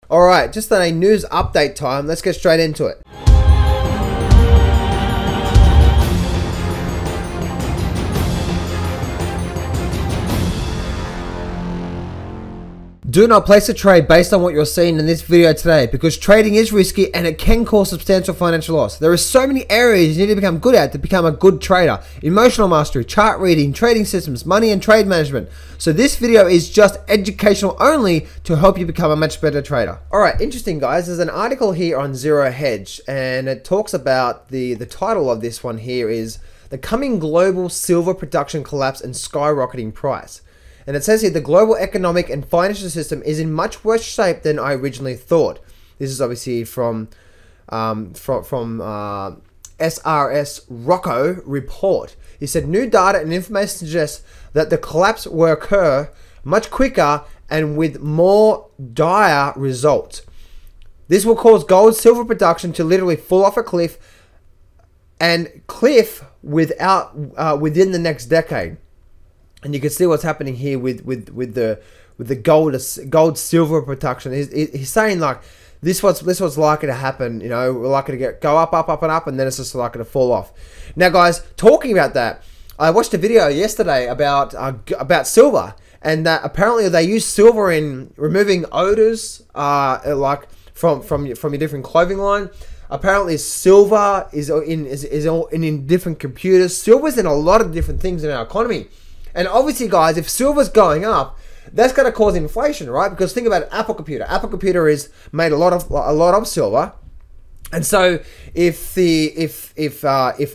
Alright, just on a news update time, let's get straight into it. Do not place a trade based on what you're seeing in this video today, because trading is risky and it can cause substantial financial loss. There are so many areas you need to become good at to become a good trader. Emotional mastery, chart reading, trading systems, money and trade management. So this video is just educational only to help you become a much better trader. Alright, interesting guys, there's an article here on Zero Hedge and it talks about the title of this one here is The Coming Global Silver Production Collapse and Skyrocketing Price. And it says here, the global economic and financial system is in much worse shape than I originally thought. This is obviously from SRS Rocco report. He said, new data and information suggests that the collapse will occur much quicker and with more dire results. This will cause gold silver production to literally fall off a cliff within the next decade. And you can see what's happening here with the gold silver production. He's saying like this what's likely to happen. You know, we're likely to go up and up, and then it's just likely to fall off. Now, guys, talking about that, I watched a video yesterday about silver, and that apparently they use silver in removing odors, like from your different clothing line. Apparently, silver is in different computers. Silver's in a lot of different things in our economy. And obviously, guys, if silver's going up, that's going to cause inflation, right? Because think about it, Apple Computer. Apple Computer is made a lot of silver, and so if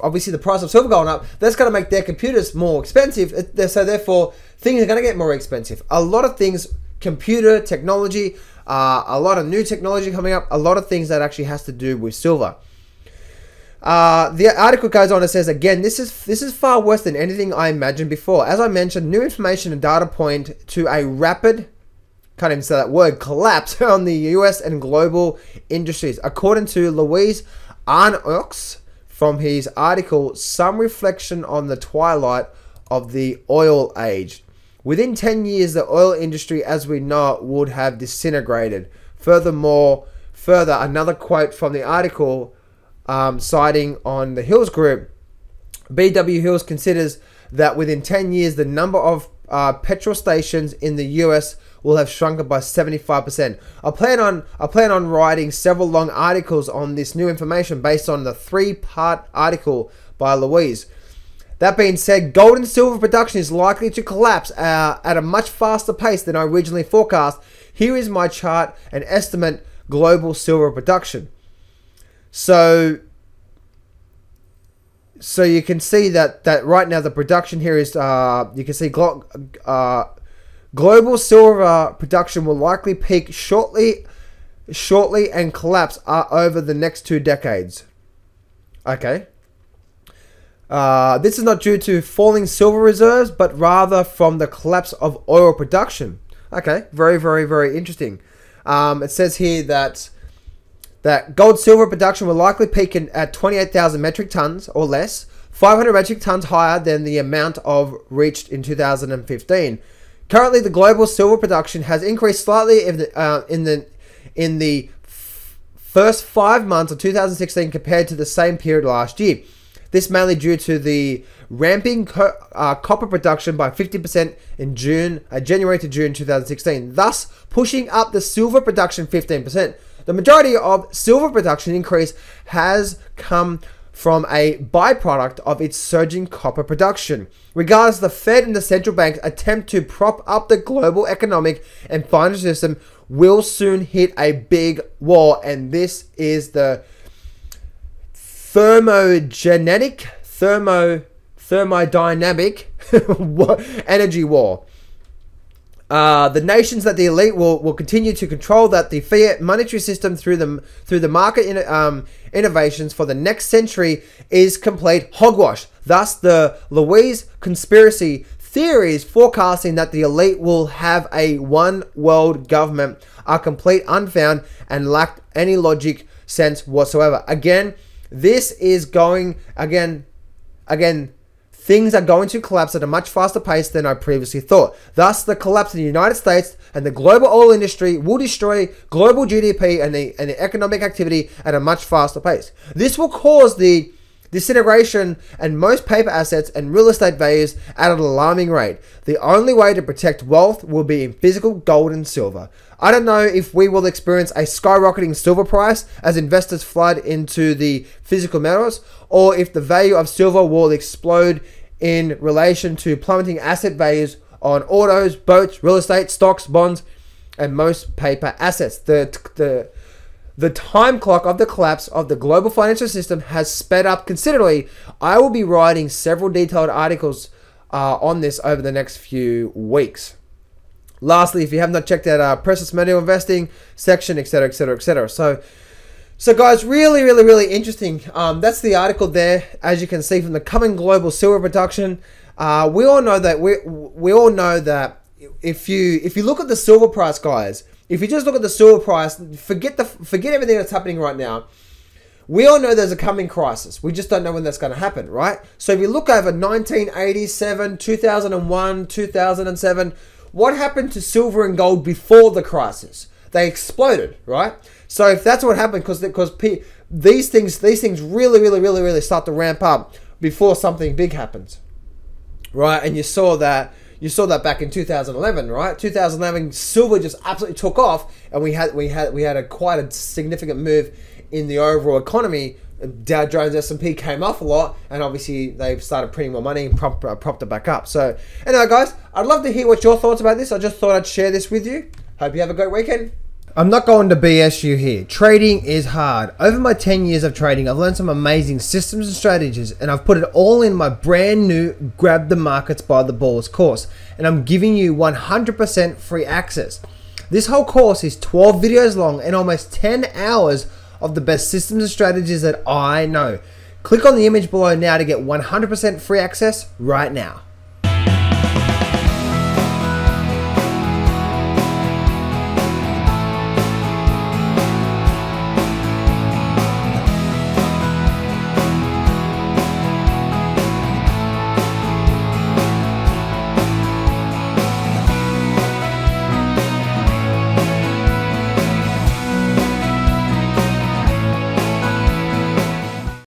obviously the price of silver going up, that's going to make their computers more expensive. So therefore, things are going to get more expensive. A lot of things, computer technology, a lot of new technology coming up, a lot of things that actually has to do with silver. The article goes on and says, again, this is far worse than anything I imagined before. As I mentioned, new information and data point to a rapid, can't even say that word, collapse on the US and global industries. According to Louise Arnoux from his article, Some Reflection on the Twilight of the Oil Age. Within 10 years, the oil industry as we know it would have disintegrated. Further, another quote from the article, citing on the Hills Group, BW Hills considers that within 10 years, the number of petrol stations in the US will have shrunk by 75%. I plan on writing several long articles on this new information based on the 3-part article by Louise. That being said, gold and silver production is likely to collapse at a much faster pace than I originally forecast. Here is my chart and estimate global silver production. So you can see that right now the production here is you can see global silver production will likely peak shortly and collapse over the next 2 decades. Okay. This is not due to falling silver reserves, but rather from the collapse of oil production. Okay, very, very, very interesting. It says here that gold silver production will likely peak at 28,000 metric tons or less, 500 metric tons higher than the amount reached in 2015. Currently, the global silver production has increased slightly in the first 5 months of 2016 compared to the same period last year. This mainly due to the ramping copper production by 50% in January to June 2016, thus pushing up the silver production 15%. The majority of silver production increase has come from a byproduct of its surging copper production. Regardless, the Fed and the central banks attempt to prop up the global economic and financial system will soon hit a big wall, and this is the thermodynamic energy war. The nations that the elite will continue to control that the fiat monetary system through the market innovations for the next century is complete hogwash. Thus, the Louise conspiracy theories forecasting that the elite will have a one world government are complete unfound and lack any logic sense whatsoever. Again, this is going things are going to collapse at a much faster pace than I previously thought. Thus, the collapse in the United States and the global oil industry will destroy global GDP and the economic activity at a much faster pace. This will cause the disintegration and most paper assets and real estate values at an alarming rate. The only way to protect wealth will be in physical gold and silver. I don't know if we will experience a skyrocketing silver price as investors flood into the physical metals, or if the value of silver will explode in relation to plummeting asset values on autos, boats, real estate, stocks, bonds, and most paper assets. The time clock of the collapse of the global financial system has sped up considerably. I will be writing several detailed articles on this over the next few weeks. Lastly, if you have not checked out our precious metal investing section, etc., etc., etc. So guys, really interesting. That's the article there, as you can see from the coming global silver production. We all know that if you look at the silver price, guys, if you just look at the silver price, forget everything that's happening right now. We all know there's a coming crisis. We just don't know when that's going to happen, right? So if you look over 1987, 2001, 2007, what happened to silver and gold before the crisis? They exploded, right? So if that's what happened, because these things really start to ramp up before something big happens, right? And you saw that back in 2011, right? 2011, silver just absolutely took off, and we had quite a significant move in the overall economy. Dow Jones, S&P came off a lot, and obviously they've started printing more money and propped it back up. So anyway, guys, I'd love to hear what your thoughts about this. I just thought I'd share this with you. Hope you have a great weekend. I'm not going to BS you here. Trading is hard. Over my 10 years of trading, I've learned some amazing systems and strategies, and I've put it all in my brand new Grab the Markets by the Balls course, and I'm giving you 100% free access. This whole course is 12 videos long and almost 10 hours of the best systems and strategies that I know. Click on the image below now to get 100% free access right now.